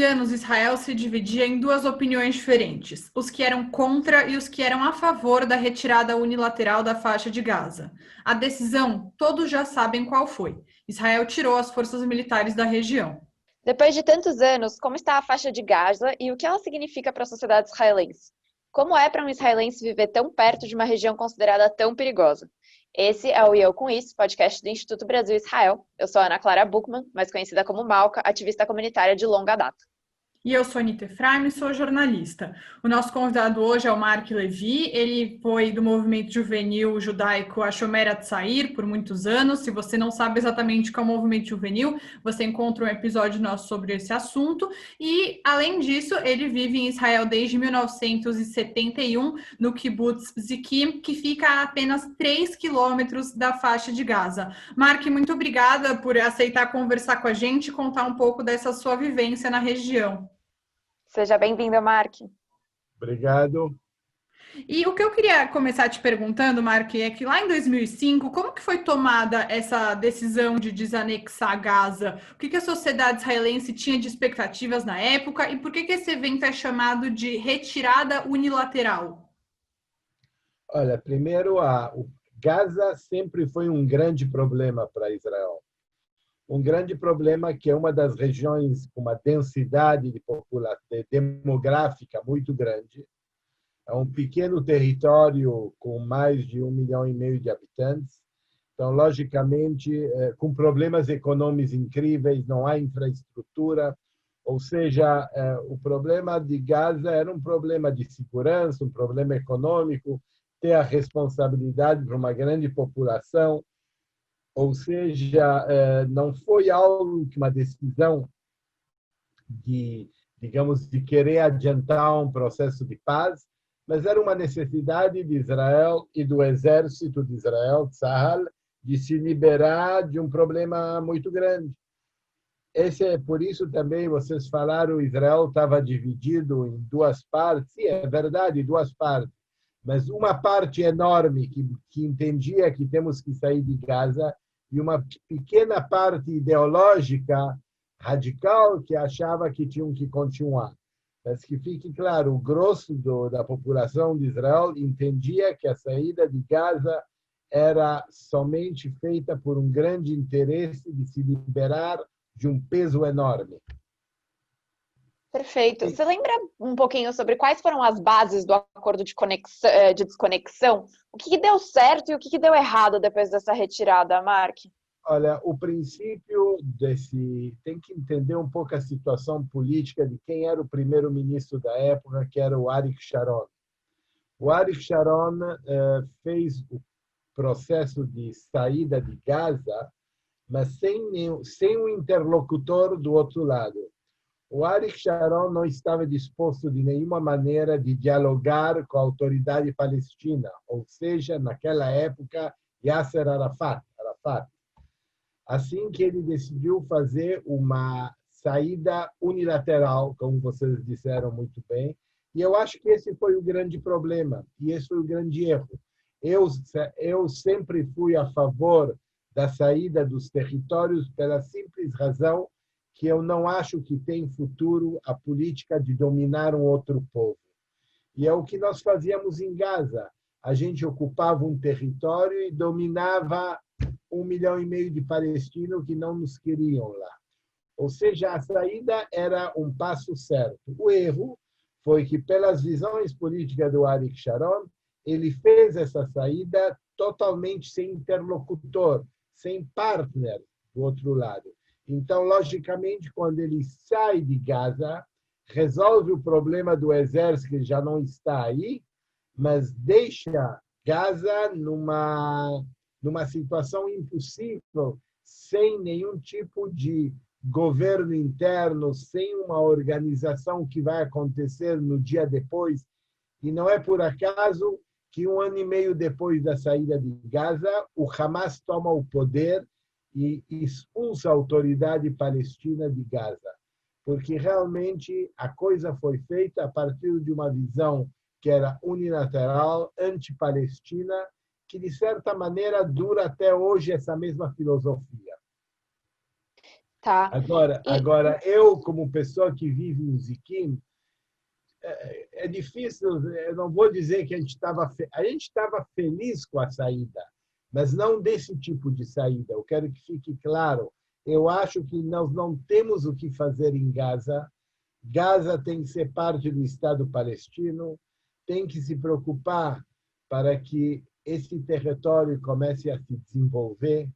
15 anos, Israel se dividia em duas opiniões diferentes: os que eram contra e os que eram a favor da retirada unilateral da faixa de Gaza. A decisão, todos já sabem qual foi. Israel tirou as forças militares da região. Depois de tantos anos, como está a faixa de Gaza e o que ela significa para a sociedade israelense? Como é para um israelense viver tão perto de uma região considerada tão perigosa? Esse é o E Eu Com Isso, podcast do Instituto Brasil Israel. Eu sou a Ana Clara Buchmann, mais conhecida como Malca, ativista comunitária de longa data. E eu sou a Anita Efraim, sou jornalista. O nosso convidado hoje é o Mark Levy. Ele foi do movimento juvenil judaico Hashomer Hatzair por muitos anos. Se você não sabe exatamente o que é o movimento juvenil, você encontra um episódio nosso sobre esse assunto. E, além disso, ele vive em Israel desde 1971, no kibbutz Zikim, que fica a apenas 3 quilômetros da faixa de Gaza. Mark, muito obrigada por aceitar conversar com a gente e contar um pouco dessa sua vivência na região. Seja bem-vindo, Mark. Obrigado. E o que eu queria começar te perguntando, Mark, é que lá em 2005, como que foi tomada essa decisão de desanexar Gaza? O que a sociedade israelense tinha de expectativas na época e por que esse evento é chamado de retirada unilateral? Olha, primeiro, o Gaza sempre foi um grande problema para Israel. Um grande problema que é uma das regiões com uma densidade demográfica muito grande. É um pequeno território com mais de 1,5 milhão de habitantes. Então, logicamente, com problemas econômicos incríveis, não há infraestrutura. Ou seja, o problema de Gaza era um problema de segurança, um problema econômico, ter a responsabilidade para uma grande população. Ou seja, não foi algo que uma decisão digamos, de querer adiantar um processo de paz, mas era uma necessidade de Israel e do exército de Israel, Tzahal, de se liberar de um problema muito grande. Por isso também vocês falaram, Israel estava dividido em duas partes. Sim, é verdade, duas partes. Mas uma parte enorme que entendia que temos que sair de Gaza e uma pequena parte ideológica radical que achava que tinham que continuar. Mas que fique claro, o grosso da população de Israel entendia que a saída de Gaza era somente feita por um grande interesse de se liberar de um peso enorme. Perfeito. Você lembra um pouquinho sobre quais foram as bases do acordo de desconexão? O que deu certo e o que deu errado depois dessa retirada, Mark? Olha, o princípio tem que entender um pouco a situação política de quem era o primeiro-ministro da época, que era o Arik Sharon. O Arik Sharon fez o processo de saída de Gaza, mas sem um interlocutor do outro lado. O Arik Sharon não estava disposto de nenhuma maneira de dialogar com a autoridade palestina, ou seja, naquela época, Yasser Arafat. Assim que ele decidiu fazer uma saída unilateral, como vocês disseram muito bem, e eu acho que esse foi o grande problema, e esse foi o grande erro. Eu sempre fui a favor da saída dos territórios pela simples razão que eu não acho que tem futuro a política de dominar um outro povo. E é o que nós fazíamos em Gaza. A gente ocupava um território e dominava 1,5 milhão de palestinos que não nos queriam lá. Ou seja, a saída era um passo certo. O erro foi que, pelas visões políticas do Arik Sharon, ele fez essa saída totalmente sem interlocutor, sem partner do outro lado. Então, logicamente, quando ele sai de Gaza, resolve o problema do exército, que já não está aí, mas deixa Gaza numa situação impossível, sem nenhum tipo de governo interno, sem uma organização que vai acontecer no dia depois. E não é por acaso que 1 ano e meio depois da saída de Gaza, o Hamas toma o poder e expulsa a autoridade palestina de Gaza. Porque realmente a coisa foi feita a partir de uma visão que era unilateral, anti-palestina, que de certa maneira dura até hoje essa mesma filosofia. Tá. Agora, eu, como pessoa que vive em Ziquim, é difícil, eu não vou dizer que a gente estava feliz com a saída, mas não desse tipo de saída. Eu quero que fique claro. Eu acho que nós não temos o que fazer em Gaza. Gaza tem que ser parte do Estado palestino, tem que se preocupar para que esse território comece a se desenvolver,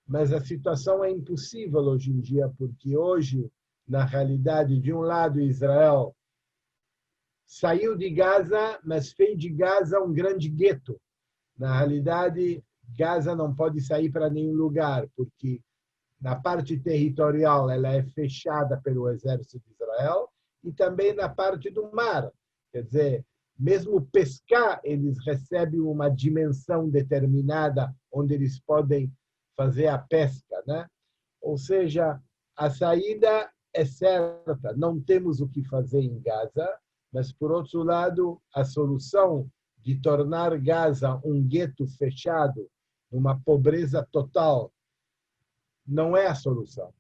mas a situação é impossível hoje em dia, porque hoje, na realidade, de um lado, Israel saiu de Gaza, mas fez de Gaza um grande gueto. Na realidade, Gaza não pode sair para nenhum lugar, porque na parte territorial ela é fechada pelo exército de Israel e também na parte do mar. Quer dizer, mesmo pescar, eles recebem uma dimensão determinada onde eles podem fazer a pesca, né? Ou seja, a saída é certa, não temos o que fazer em Gaza, mas, por outro lado, a solução de tornar Gaza um gueto fechado, uma pobreza total, não é a solução.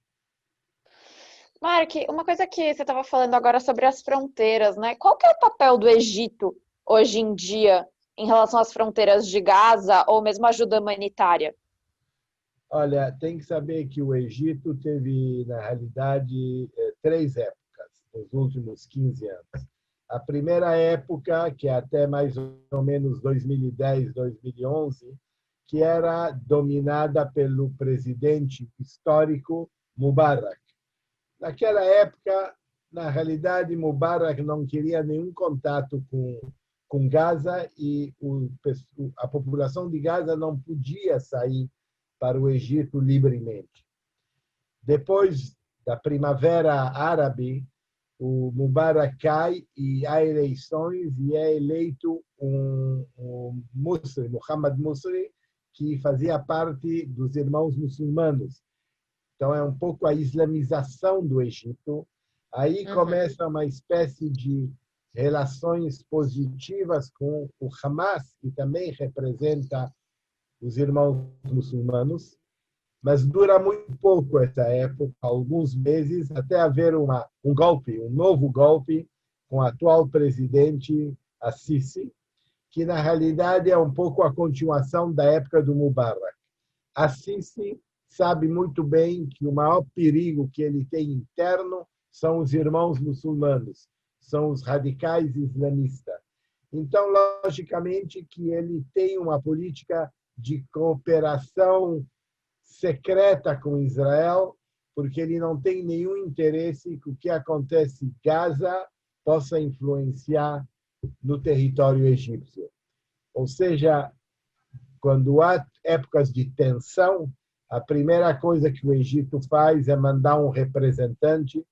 Mark, uma coisa que você estava falando agora sobre as fronteiras, né? Qual que é o papel do Egito hoje em dia em relação às fronteiras de Gaza ou mesmo ajuda humanitária? Olha, tem que saber que o Egito teve, na realidade, 3 épocas nos últimos 15 anos. A primeira época, que é até mais ou menos 2010, 2011, que era dominada pelo presidente histórico Mubarak. Naquela época, na realidade, Mubarak não queria nenhum contato com Gaza e a população de Gaza não podia sair para o Egito livremente. Depois da Primavera Árabe, o Mubarak cai e há eleições e é eleito um Musri, Muhammad Musri, que fazia parte dos irmãos muçulmanos. Então, é um pouco a islamização do Egito. Aí começa uma espécie de relações positivas com o Hamas, que também representa os irmãos muçulmanos, mas dura muito pouco essa época, alguns meses, até haver um golpe, um novo golpe, com o atual presidente Assisi, que na realidade é um pouco a continuação da época do Mubarak. Assisi sabe muito bem que o maior perigo que ele tem interno são os irmãos muçulmanos, são os radicais islamistas. Então, logicamente, que ele tem uma política de cooperação secreta com Israel, porque ele não tem nenhum interesse que o que acontece em Gaza possa influenciar no território egípcio. Ou seja, quando há épocas de tensão, a primeira coisa que o Egito faz é mandar um representante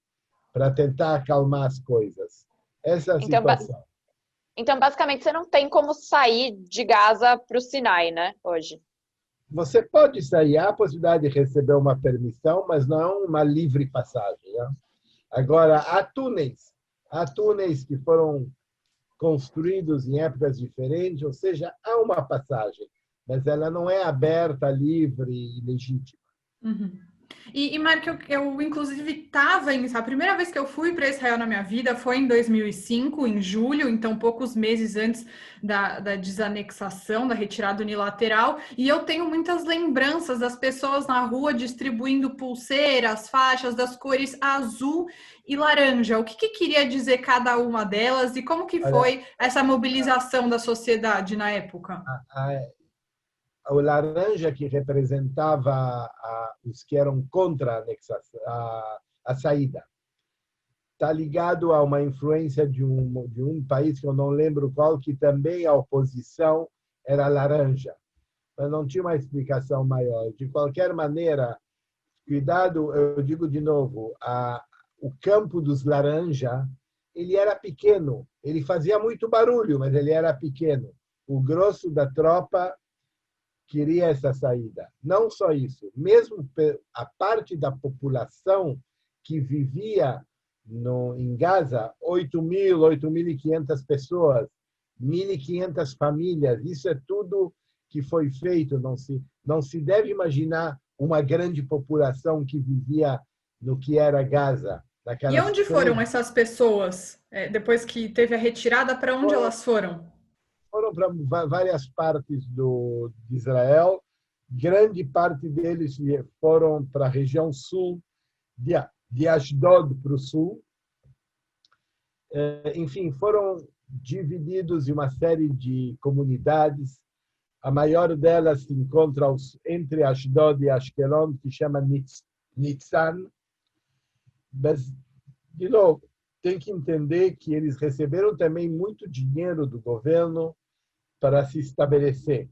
para tentar acalmar as coisas. Essa é a situação. Então, basicamente, você não tem como sair de Gaza para o Sinai, né, hoje? Você pode sair, há a possibilidade de receber uma permissão, mas não é uma livre passagem. Né? Agora, há túneis que foram construídos em épocas diferentes, ou seja, há uma passagem, mas ela não é aberta, livre e legítima. Uhum. E Marco, eu inclusive estava a primeira vez que eu fui para Israel na minha vida foi em 2005, em julho, então poucos meses antes da desanexação, da retirada unilateral, e eu tenho muitas lembranças das pessoas na rua distribuindo pulseiras, faixas das cores azul e laranja. O que queria dizer cada uma delas e como que foi essa mobilização da sociedade na época? O laranja, que representava os que eram contra a saída, está ligado a uma influência de um país que eu não lembro qual, que também a oposição era laranja. Mas não tinha uma explicação maior. De qualquer maneira, cuidado, eu digo de novo, o campo dos laranja, ele era pequeno. Ele fazia muito barulho, mas ele era pequeno. O grosso da tropa queria essa saída. Não só isso, mesmo a parte da população que vivia em Gaza, 8.500 pessoas, 1.500 famílias, isso é tudo que foi feito. Não se deve imaginar uma grande população que vivia no que era Gaza. E onde foram essas pessoas? Depois que teve a retirada, para onde elas foram? Foram para várias partes de Israel. Grande parte deles foram para a região sul, de Ashdod para o sul. Enfim, foram divididos em uma série de comunidades. A maior delas se encontra entre Ashdod e Ashkelon, que chama Nitzan. Mas, de novo, tem que entender que eles receberam também muito dinheiro do governo para se estabelecer.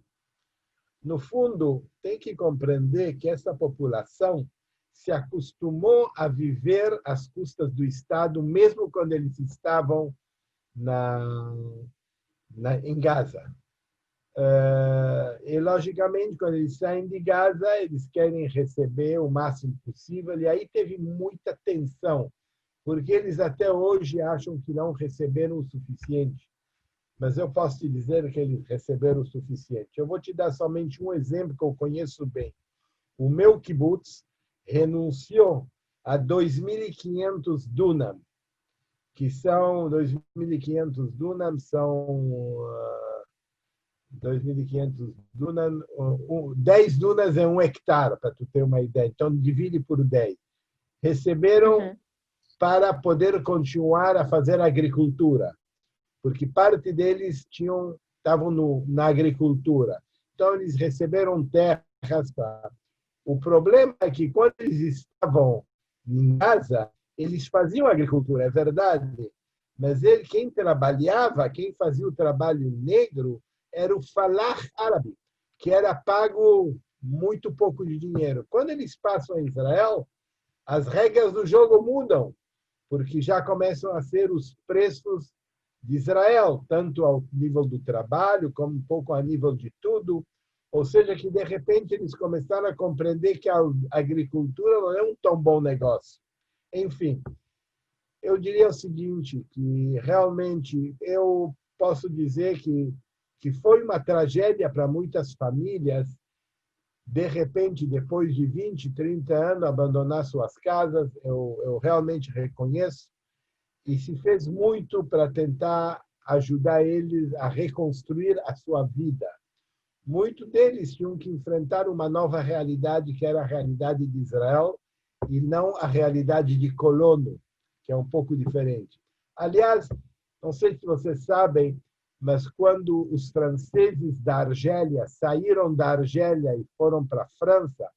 No fundo, tem que compreender que essa população se acostumou a viver às custas do Estado, mesmo quando eles estavam em Gaza. E, logicamente, quando eles saem de Gaza, eles querem receber o máximo possível, e aí teve muita tensão, porque eles até hoje acham que não receberam o suficiente. Mas eu posso te dizer que eles receberam o suficiente. Eu vou te dar somente um exemplo que eu conheço bem. O meu kibbutz renunciou a 2.500 dunam, que são 2.500 dunam, são 2.500 dunam, 10 dunas é 1 hectare, para tu ter uma ideia. Então, divide por 10. Receberam para poder continuar a fazer agricultura, porque parte deles estavam na agricultura. Então, eles receberam terras. O problema é que, quando eles estavam em Gaza, eles faziam agricultura, é verdade, mas quem trabalhava, quem fazia o trabalho negro, era o falar árabe, que era pago muito pouco de dinheiro. Quando eles passam a Israel, as regras do jogo mudam, porque já começam a ser os preços de Israel, tanto ao nível do trabalho, como um pouco a nível de tudo. Ou seja, que de repente eles começaram a compreender que a agricultura não é um tão bom negócio. Enfim, eu diria o seguinte, que realmente eu posso dizer que foi uma tragédia para muitas famílias, de repente, depois de 20, 30 anos, abandonar suas casas. Eu realmente reconheço, e se fez muito para tentar ajudar eles a reconstruir a sua vida. Muitos deles tinham que enfrentar uma nova realidade, que era a realidade de Israel, e não a realidade de colono, que é um pouco diferente. Aliás, não sei se vocês sabem, mas quando os franceses da Argélia saíram da Argélia e foram para a França,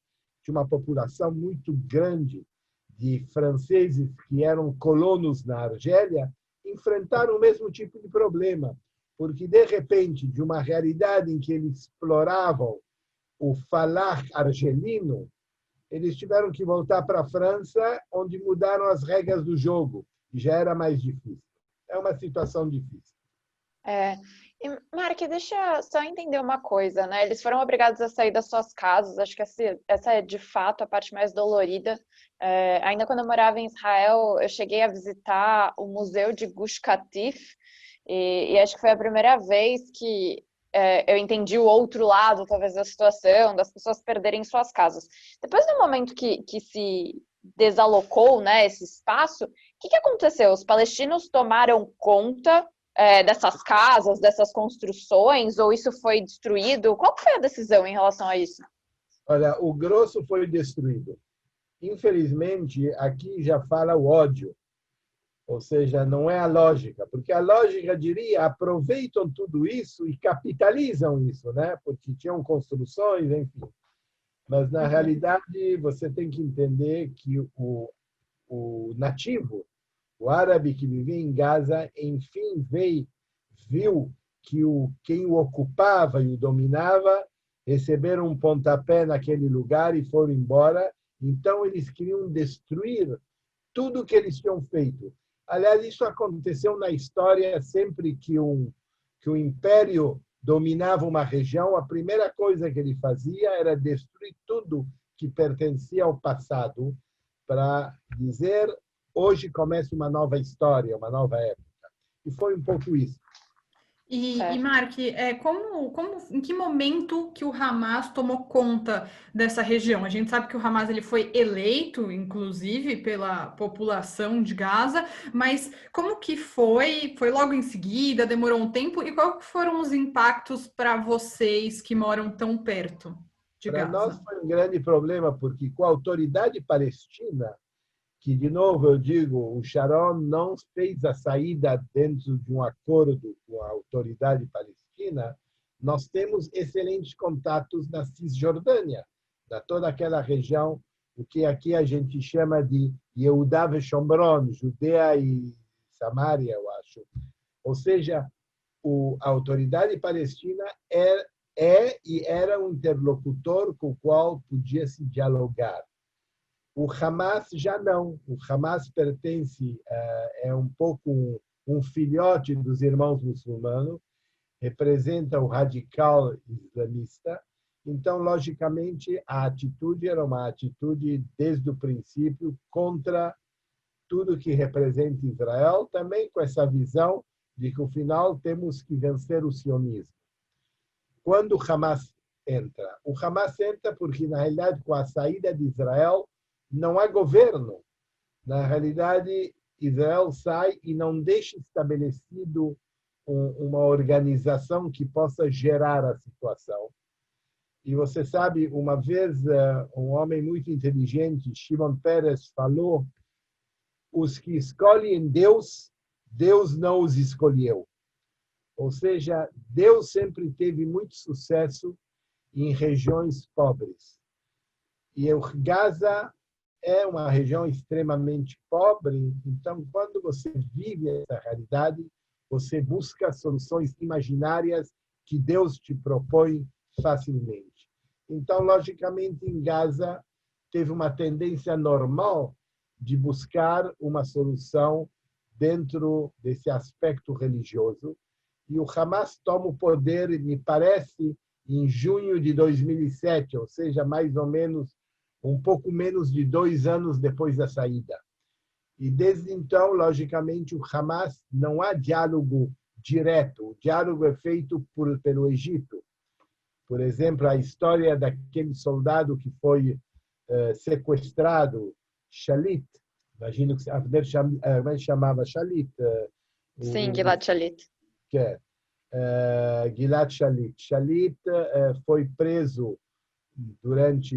tinha uma população muito grande de franceses que eram colonos na Argélia, enfrentaram o mesmo tipo de problema, porque, de repente, de uma realidade em que eles exploravam o falar argelino, eles tiveram que voltar para a França, onde mudaram as regras do jogo, e já era mais difícil. É uma situação difícil. E, Mark, deixa eu só entender uma coisa, né? Eles foram obrigados a sair das suas casas, acho que essa é de fato a parte mais dolorida. Ainda quando eu morava em Israel, eu cheguei a visitar o Museu de Gush Katif, e acho que foi a primeira vez que eu entendi o outro lado, talvez, da situação, das pessoas perderem suas casas. Depois do momento que se desalocou, né, esse espaço, o que aconteceu? Os palestinos tomaram conta dessas casas, dessas construções, ou isso foi destruído? Qual foi a decisão em relação a isso? Olha, o grosso foi destruído. Infelizmente, aqui já fala o ódio, ou seja, não é a lógica, porque a lógica diria: aproveitam tudo isso e capitalizam isso, né? Porque tinham construções, enfim. Mas, na realidade, você tem que entender que o nativo, o árabe que vivia em Gaza, enfim, viu que quem o ocupava e o dominava receberam um pontapé naquele lugar e foram embora. Então, eles queriam destruir tudo que eles tinham feito. Aliás, isso aconteceu na história. Sempre que um império dominava uma região, a primeira coisa que ele fazia era destruir tudo que pertencia ao passado, para dizer: hoje começa uma nova história, uma nova época. E foi um pouco isso. E Mark, em que momento que o Hamas tomou conta dessa região? A gente sabe que o Hamas ele foi eleito, inclusive, pela população de Gaza, mas como que foi? Foi logo em seguida? Demorou um tempo? E quais foram os impactos para vocês que moram tão perto de Para nós Gaza? foi um grande problema, porque com a autoridade palestina, que, de novo, eu digo, o Sharon não fez a saída dentro de um acordo com a autoridade palestina, nós temos excelentes contatos na Cisjordânia, na toda aquela região, o que aqui a gente chama de Yehudá e Shomron, Judéia e Samaria, eu acho. Ou seja, a autoridade palestina e era um interlocutor com o qual podia se dialogar. O Hamas já não. O Hamas pertence, é um pouco um filhote dos irmãos muçulmanos, representa o radical islamista. Então, logicamente, a atitude era uma atitude, desde o princípio, contra tudo que representa Israel, também com essa visão de que, no final, temos que vencer o sionismo. Quando o Hamas entra? O Hamas entra porque, na realidade, com a saída de Israel, não há governo. Na realidade, Israel sai e não deixa estabelecido uma organização que possa gerar a situação. E você sabe, uma vez, um homem muito inteligente, Shimon Peres, falou: os que escolhem Deus, Deus não os escolheu. Ou seja, Deus sempre teve muito sucesso em regiões pobres. E Gaza é uma região extremamente pobre, então, quando você vive essa realidade, você busca soluções imaginárias que Deus te propõe facilmente. Então, logicamente, em Gaza, teve uma tendência normal de buscar uma solução dentro desse aspecto religioso, e o Hamas toma o poder, me parece, em junho de 2007, ou seja, mais ou menos um pouco menos de 2 anos depois da saída. E desde então, logicamente, o Hamas não há diálogo direto. O diálogo é feito pelo Egito. Por exemplo, a história daquele soldado que foi sequestrado, Shalit. Imagino que Avner chamava Shalit. Sim, Gilad Shalit. Que é Gilad Shalit. Shalit foi preso durante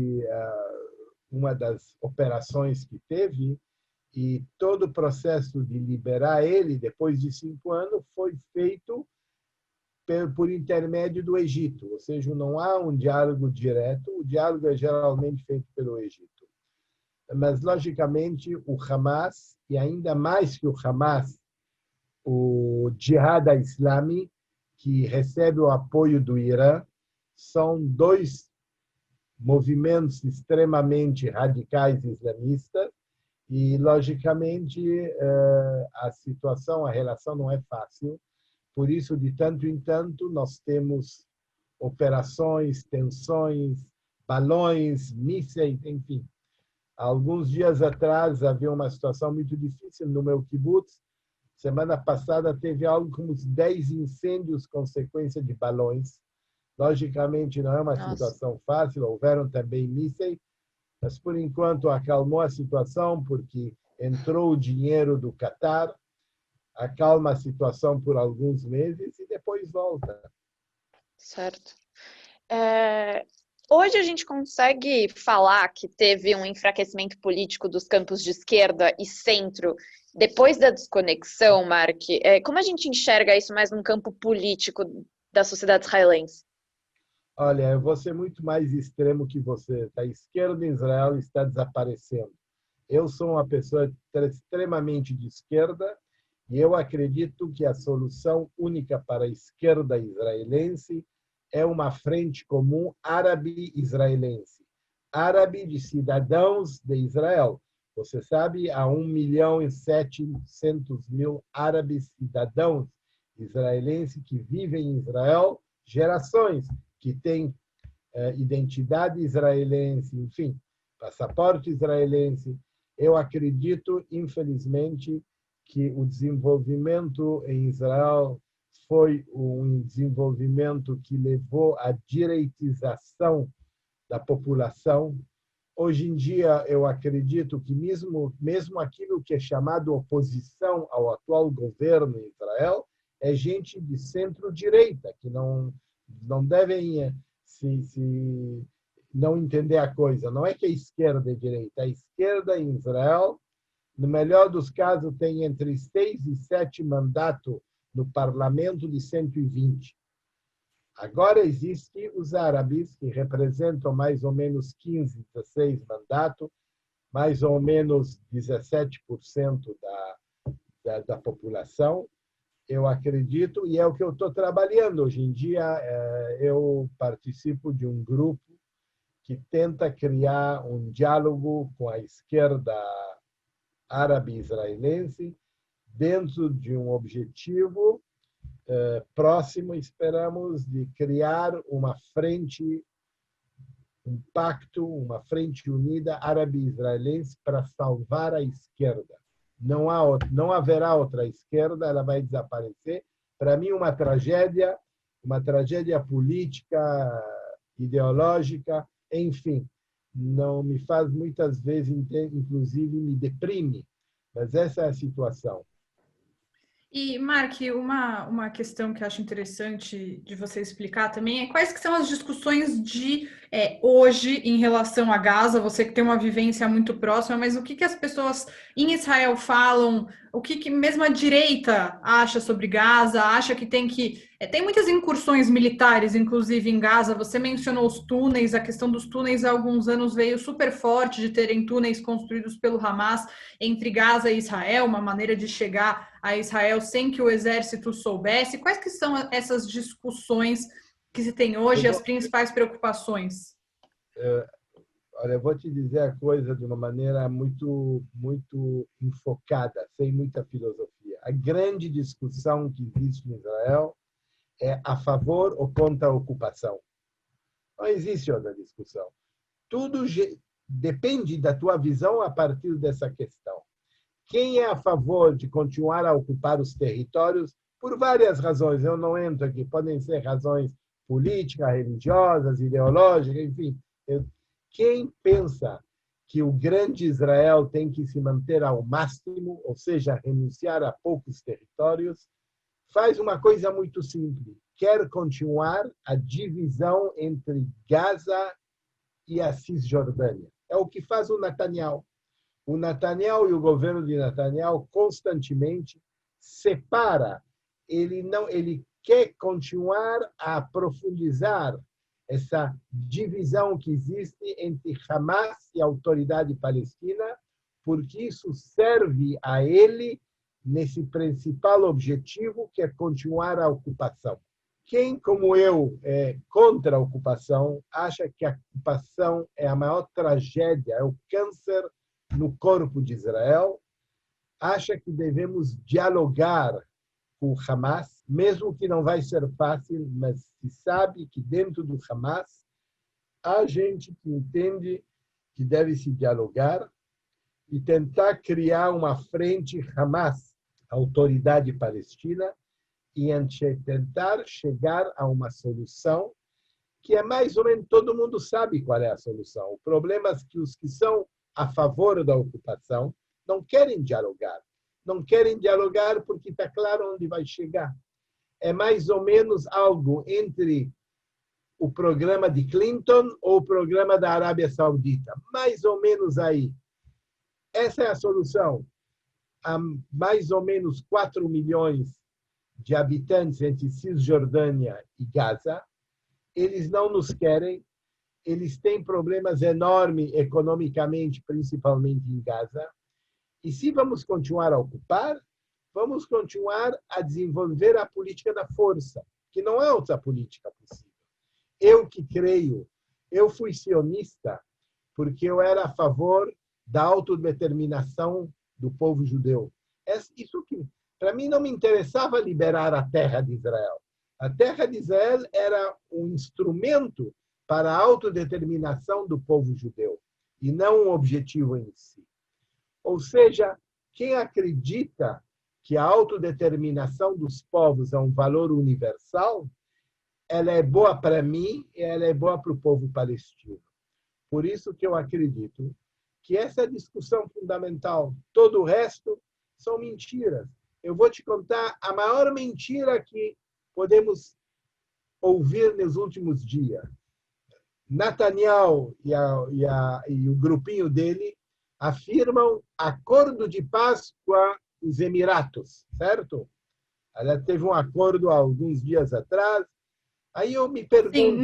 uma das operações que teve, e todo o processo de liberar ele, depois de 5 anos, foi feito por intermédio do Egito. Ou seja, não há um diálogo direto, o diálogo é geralmente feito pelo Egito. Mas, logicamente, o Hamas, e ainda mais que o Hamas, o Jihad Islami, que recebe o apoio do Irã, são 2 movimentos extremamente radicais islamistas, e, logicamente, a situação, a relação não é fácil. Por isso, de tanto em tanto, nós temos operações, tensões, balões, mísseis, enfim. Alguns dias atrás, havia uma situação muito difícil no meu kibbutz. Semana passada, teve algo como 10 incêndios consequência de balões. Logicamente, não é uma situação fácil, houveram também mísseis, mas, por enquanto, acalmou a situação, porque entrou o dinheiro do Catar, acalma a situação por alguns meses e depois volta. Certo. Hoje a gente consegue falar que teve um enfraquecimento político dos campos de esquerda e centro depois da desconexão, Mark? Como a gente enxerga isso mais no campo político da sociedade israelense? Olha, eu vou ser muito mais extremo que você. A esquerda em Israel está desaparecendo. Eu sou uma pessoa extremamente de esquerda e eu acredito que a solução única para a esquerda israelense é uma frente comum árabe-israelense. Árabe de cidadãos de Israel. Você sabe, há 1.700.000 árabes cidadãos israelenses que vivem em Israel, gerações, que têm identidade israelense, enfim, passaporte israelense. Eu acredito, infelizmente, que o desenvolvimento em Israel foi um desenvolvimento que levou à direitização da população. Hoje em dia, eu acredito que mesmo aquilo que é chamado oposição ao atual governo em Israel é gente de centro-direita, que não devem não entender a coisa. Não é que a esquerda é direita. A esquerda em Israel, no melhor dos casos, tem entre 6 e 7 mandatos no parlamento de 120. Agora existem os árabes, que representam mais ou menos 15, 16 mandatos, mais ou menos 17% da população, eu acredito, e é o que eu estou trabalhando. Hoje em dia, eu participo de um grupo que tenta criar um diálogo com a esquerda árabe-israelense dentro de um objetivo próximo, esperamos, de criar uma frente, um pacto, uma frente unida árabe-israelense para salvar a esquerda. Não haverá outra esquerda, ela vai desaparecer. Para mim, uma tragédia política, ideológica, enfim, não me faz muitas vezes, inclusive me deprime, mas essa é a situação. E, Mark, uma questão que eu acho interessante de você explicar também é quais que são as discussões de hoje em relação a Gaza, você que tem uma vivência muito próxima, mas o que as pessoas em Israel falam, o que mesmo a direita acha sobre Gaza, acha que tem muitas incursões militares, inclusive em Gaza, você mencionou os túneis, a questão dos túneis há alguns anos veio super forte de terem túneis construídos pelo Hamas entre Gaza e Israel, uma maneira de chegar a Israel sem que o exército soubesse. Quais que são essas discussões que se tem hoje, as principais preocupações? Olha, eu vou te dizer a coisa de uma maneira muito, muito enfocada, sem muita filosofia. A grande discussão que existe em Israel é a favor ou contra a ocupação. Não existe outra discussão. Tudo depende da tua visão a partir dessa questão. Quem é a favor de continuar a ocupar os territórios? Por várias razões, eu não entro aqui, podem ser razões políticas, religiosas, ideológicas, enfim. Quem pensa que o grande Israel tem que se manter ao máximo, ou seja, renunciar a poucos territórios, faz uma coisa muito simples. Quer continuar a divisão entre Gaza e a Cisjordânia. É o que faz o Netanyahu. O Netanyahu e o governo de Netanyahu constantemente separa. Ele quer continuar a aprofundizar essa divisão que existe entre Hamas e a autoridade palestina, porque isso serve a ele nesse principal objetivo, que é continuar a ocupação. Quem, como eu, é contra a ocupação, acha que a ocupação é a maior tragédia, é o câncer no corpo de Israel, acha que devemos dialogar com o Hamas, mesmo que não vai ser fácil, mas se sabe que dentro do Hamas há gente que entende que deve se dialogar e tentar criar uma frente Hamas, autoridade palestina, e tentar chegar a uma solução que é mais ou menos, todo mundo sabe qual é a solução. O problema é que os que são a favor da ocupação não querem dialogar. Não querem dialogar porque está claro onde vai chegar. É mais ou menos algo entre o programa de Clinton ou o programa da Arábia Saudita. Mais ou menos aí. Essa é a solução. Há mais ou menos 4 milhões de habitantes entre Cisjordânia e Gaza. Eles não nos querem. Eles têm problemas enormes economicamente, principalmente em Gaza. E se vamos continuar a ocupar, vamos continuar a desenvolver a política da força, que não é outra política possível. Eu que creio, eu fui sionista porque eu era a favor da autodeterminação do povo judeu. Isso que, para mim, não me interessava liberar a terra de Israel. A terra de Israel era um instrumento para a autodeterminação do povo judeu, e não um objetivo em si. Ou seja, quem acredita que a autodeterminação dos povos é um valor universal, ela é boa para mim e ela é boa para o povo palestino. Por isso que eu acredito que essa é a discussão fundamental. Todo o resto são mentiras. Eu vou te contar a maior mentira que podemos ouvir nos últimos dias. Netanyahu e o grupinho dele afirmam acordo de paz com os Emiratos, certo? Ela teve um acordo há alguns dias atrás. Aí eu me pergunto... Sim,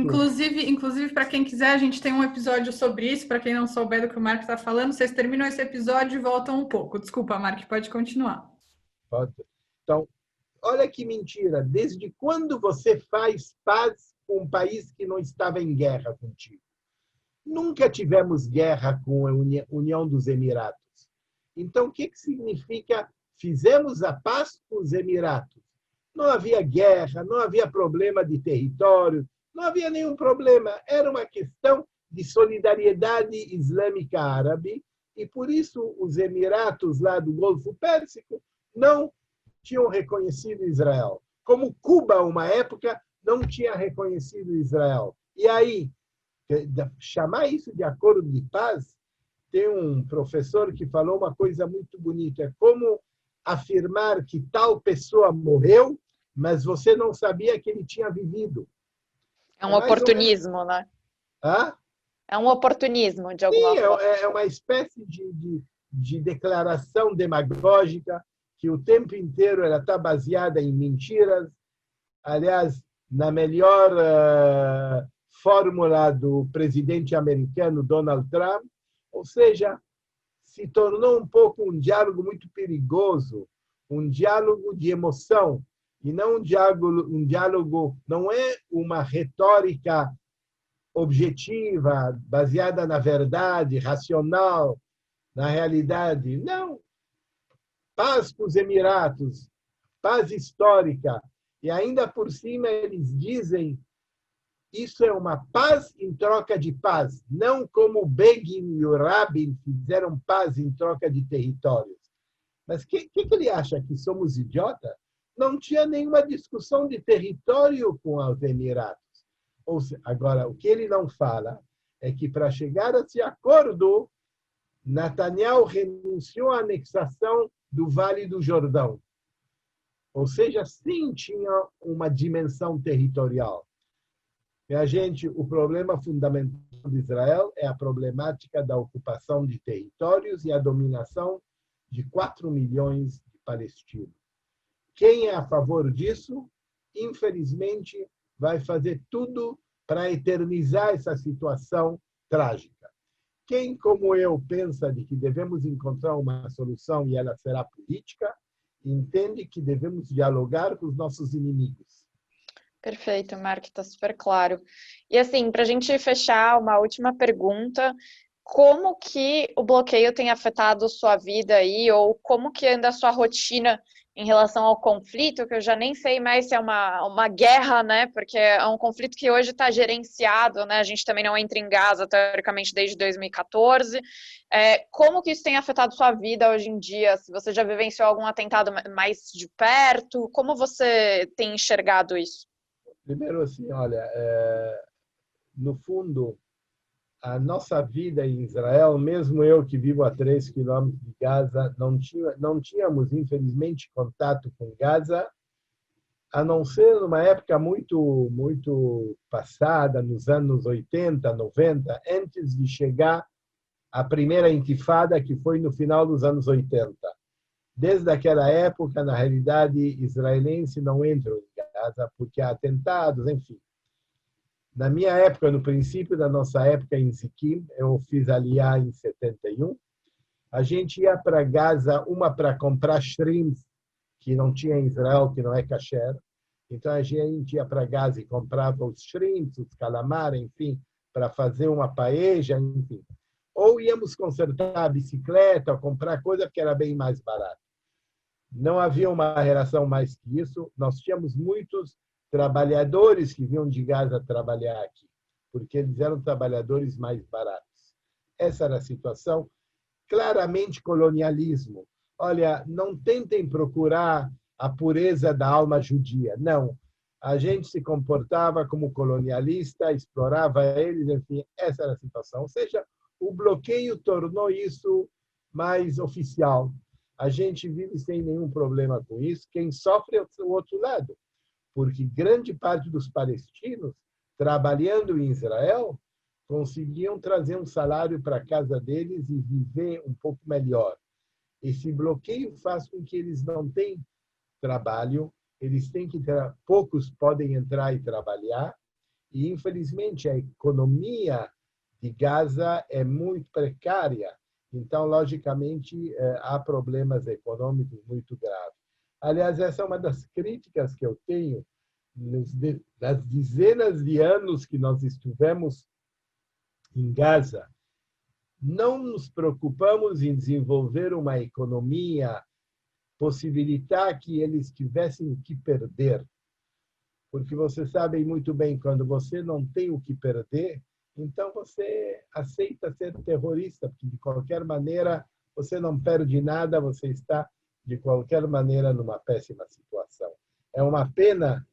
inclusive para quem quiser, a gente tem um episódio sobre isso. Para quem não souber do que o Mark está falando, vocês terminam esse episódio e voltam um pouco. Desculpa, Mark, pode continuar. Pode. Então, olha que mentira. Desde quando você faz paz com um país que não estava em guerra contigo? Nunca tivemos guerra com a União dos Emiratos. Então, o que significa fizemos a paz com os Emiratos? Não havia guerra, não havia problema de território, não havia nenhum problema. Era uma questão de solidariedade islâmica árabe e, por isso, os Emiratos lá do Golfo Pérsico não tinham reconhecido Israel. Como Cuba, uma época, não tinha reconhecido Israel. E aí, chamar isso de acordo de paz, tem um professor que falou uma coisa muito bonita. É como afirmar que tal pessoa morreu, mas você não sabia que ele tinha vivido. É um oportunismo, né? Hã? É um oportunismo, de alguma forma. É uma espécie de declaração demagógica que o tempo inteiro ela está baseada em mentiras. Aliás, na melhor fórmula do presidente americano Donald Trump, ou seja, se tornou um pouco um diálogo muito perigoso, um diálogo de emoção, e não um diálogo, não é uma retórica objetiva, baseada na verdade, racional, na realidade. Não. Paz com os Emiratos, paz histórica, e ainda por cima eles dizem isso é uma paz em troca de paz, não como o Begin e o Rabin fizeram paz em troca de territórios. Mas o que ele acha? Que somos idiotas? Não tinha nenhuma discussão de território com os Emiratos. Agora, o que ele não fala é que para chegar a esse acordo, Netanyahu renunciou à anexação do Vale do Jordão. Ou seja, sim tinha uma dimensão territorial. Minha gente, o problema fundamental de Israel é a problemática da ocupação de territórios e a dominação de 4 milhões de palestinos. Quem é a favor disso, infelizmente, vai fazer tudo para eternizar essa situação trágica. Quem, como eu, pensa de que devemos encontrar uma solução e ela será política, entende que devemos dialogar com os nossos inimigos. Perfeito, Mark, está super claro. E assim, para a gente fechar, uma última pergunta, como que o bloqueio tem afetado sua vida aí, ou como que anda a sua rotina em relação ao conflito, que eu já nem sei mais se é uma guerra, né, porque é um conflito que hoje está gerenciado, né, a gente também não entra em Gaza, teoricamente, desde 2014. Como que isso tem afetado sua vida hoje em dia? Se você já vivenciou algum atentado mais de perto, como você tem enxergado isso? Primeiro, assim, olha, no fundo, a nossa vida em Israel, mesmo eu que vivo a 3 quilômetros de Gaza, não tínhamos, infelizmente, contato com Gaza, a não ser numa época muito passada, nos anos 80, 90, antes de chegar a primeira intifada, que foi no final dos anos 80. Desde aquela época, na realidade, israelense não entrou em Gaza, porque há atentados, enfim. Na minha época, no princípio da nossa época em Ziquim, eu fiz Aliyah em 71, a gente ia para Gaza, uma para comprar shrimps, que não tinha em Israel, que não é kasher. Então, a gente ia para Gaza e comprava os shrimps, os calamar, enfim, para fazer uma paeja, enfim. Ou íamos consertar a bicicleta, ou comprar coisa que era bem mais barato. Não havia uma relação mais que isso. Nós tínhamos muitos trabalhadores que vinham de Gaza trabalhar aqui, porque eles eram trabalhadores mais baratos. Essa era a situação. Claramente colonialismo. olha, não tentem procurar a pureza da alma judia. Não. A gente se comportava como colonialista, explorava eles, enfim, essa era a situação. Ou seja, o bloqueio tornou isso mais oficial. A gente vive sem nenhum problema com isso. Quem sofre é o outro lado, porque grande parte dos palestinos, trabalhando em Israel, conseguiam trazer um salário para a casa deles e viver um pouco melhor. Esse bloqueio faz com que eles não tenham trabalho, eles têm que ter, poucos podem entrar e trabalhar, e infelizmente a economia de Gaza é muito precária, então logicamente há problemas econômicos muito graves. Aliás, essa é uma das críticas que eu tenho nas dezenas de anos que nós estivemos em Gaza. Não nos preocupamos em desenvolver uma economia, possibilitar que eles tivessem o que perder. Porque você sabe muito bem, quando você não tem o que perder, então você aceita ser terrorista, porque de qualquer maneira você não perde nada, você está de qualquer maneira numa péssima situação. É uma pena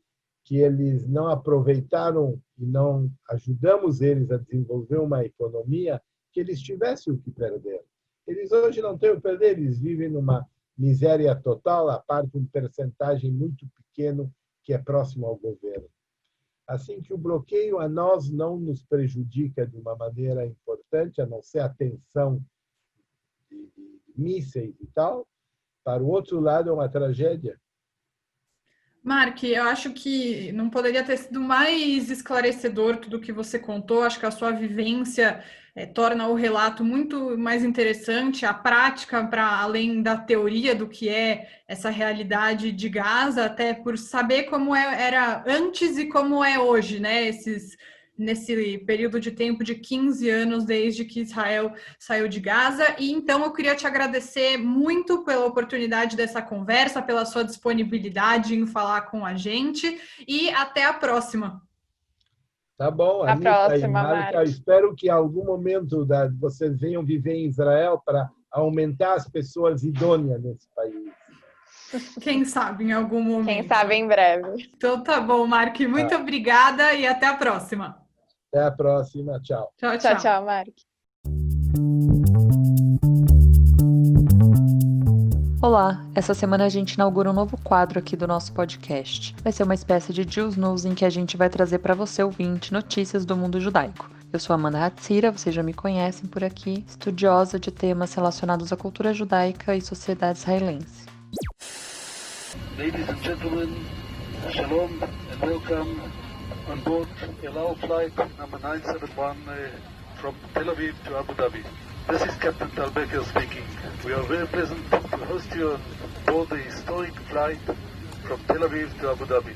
que eles não aproveitaram e não ajudamos eles a desenvolver uma economia que eles tivessem o que perder. Eles hoje não têm o que perder, eles vivem numa miséria total, a parte de uma percentagem muito pequeno que é próximo ao governo. Assim que o bloqueio a nós não nos prejudica de uma maneira importante, a não ser a tensão de mísseis e tal, para o outro lado é uma tragédia. Mark, eu acho que não poderia ter sido mais esclarecedor tudo o que você contou. Acho que a sua vivência torna o relato muito mais interessante, a prática para além da teoria do que é essa realidade de Gaza, até por saber como era antes e como é hoje, né? Nesse período de tempo de 15 anos desde que Israel saiu de Gaza. E então eu queria te agradecer muito pela oportunidade dessa conversa, pela sua disponibilidade em falar com a gente e até a próxima. Tá bom, Até a Anitta e próxima, Marca, Mark. espero que em algum momento vocês venham viver em Israel para aumentar as pessoas idôneas nesse país. Quem sabe em algum momento. Quem sabe em breve. Então tá bom, Mark, muito obrigada e até a próxima. Até a próxima, tchau. Tchau, Tchau, tchau. tchau, Mark. Olá, essa semana a gente inaugura um novo quadro aqui do nosso podcast. Vai ser uma espécie de Jews News em que a gente vai trazer para você, ouvinte, notícias do mundo judaico. Eu sou Amanda Hatzira, vocês já me conhecem por aqui, estudiosa de temas relacionados à cultura judaica e sociedade israelense. Ladies and gentlemen, shalom and welcome on board El Al flight number 971 from Tel Aviv to Abu Dhabi. This is Captain Tal Becker speaking. We are very pleasant to host you on board the historic flight from Tel Aviv to Abu Dhabi.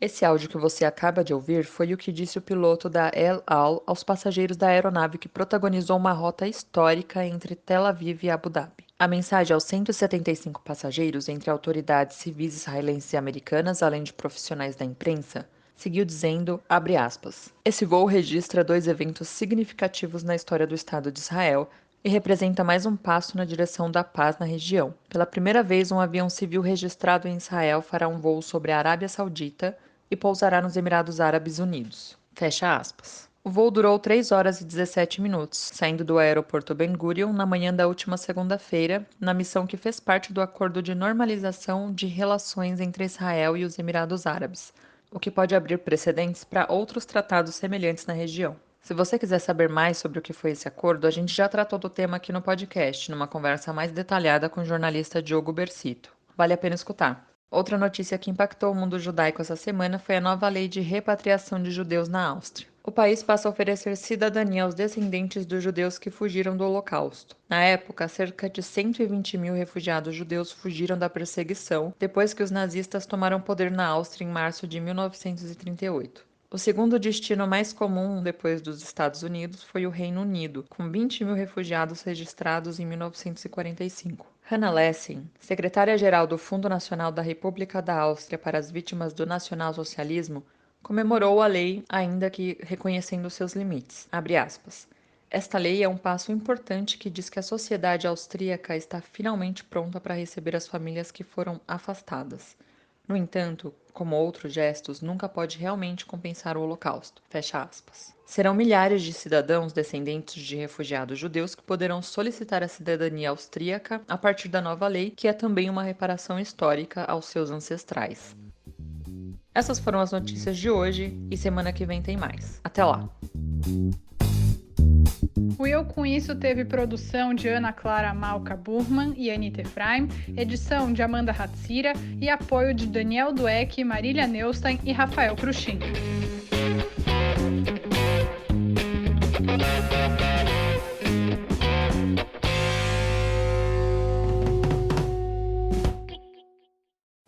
Esse áudio que você acaba de ouvir foi o que disse o piloto da El Al aos passageiros da aeronave que protagonizou uma rota histórica entre Tel Aviv e Abu Dhabi. A mensagem aos 175 passageiros, entre autoridades civis israelenses e americanas, além de profissionais da imprensa, seguiu dizendo, abre aspas, esse voo registra 2 eventos significativos na história do Estado de Israel e representa mais um passo na direção da paz na região. Pela primeira vez, um avião civil registrado em Israel fará um voo sobre a Arábia Saudita e pousará nos Emirados Árabes Unidos. Fecha aspas. O voo durou 3 horas e 17 minutos, saindo do aeroporto Ben Gurion na manhã da última segunda-feira, na missão que fez parte do acordo de normalização de relações entre Israel e os Emirados Árabes, o que pode abrir precedentes para outros tratados semelhantes na região. Se você quiser saber mais sobre o que foi esse acordo, a gente já tratou do tema aqui no podcast, numa conversa mais detalhada com o jornalista Diogo Bersito. Vale a pena escutar. Outra notícia que impactou o mundo judaico essa semana foi a nova lei de repatriação de judeus na Áustria. O país passa a oferecer cidadania aos descendentes dos judeus que fugiram do Holocausto. Na época, cerca de 120 mil refugiados judeus fugiram da perseguição depois que os nazistas tomaram poder na Áustria em março de 1938. O segundo destino mais comum depois dos Estados Unidos foi o Reino Unido, com 20 mil refugiados registrados em 1945. Hannah Lessing, secretária-geral do Fundo Nacional da República da Áustria para as Vítimas do Nacionalsocialismo, comemorou a lei, ainda que reconhecendo seus limites. Abre aspas. Esta lei é um passo importante que diz que a sociedade austríaca está finalmente pronta para receber as famílias que foram afastadas. No entanto, como outros gestos, nunca pode realmente compensar o Holocausto. Fecha aspas. Serão milhares de cidadãos descendentes de refugiados judeus que poderão solicitar a cidadania austríaca a partir da nova lei, que é também uma reparação histórica aos seus ancestrais. Essas foram as notícias de hoje e semana que vem tem mais. Até lá! O Eu Com Isso teve produção de Ana Clara Malka Burman e Anita Efraim, edição de Amanda Hatzira e apoio de Daniel Dueck, Marília Neustein e Rafael Cruxim.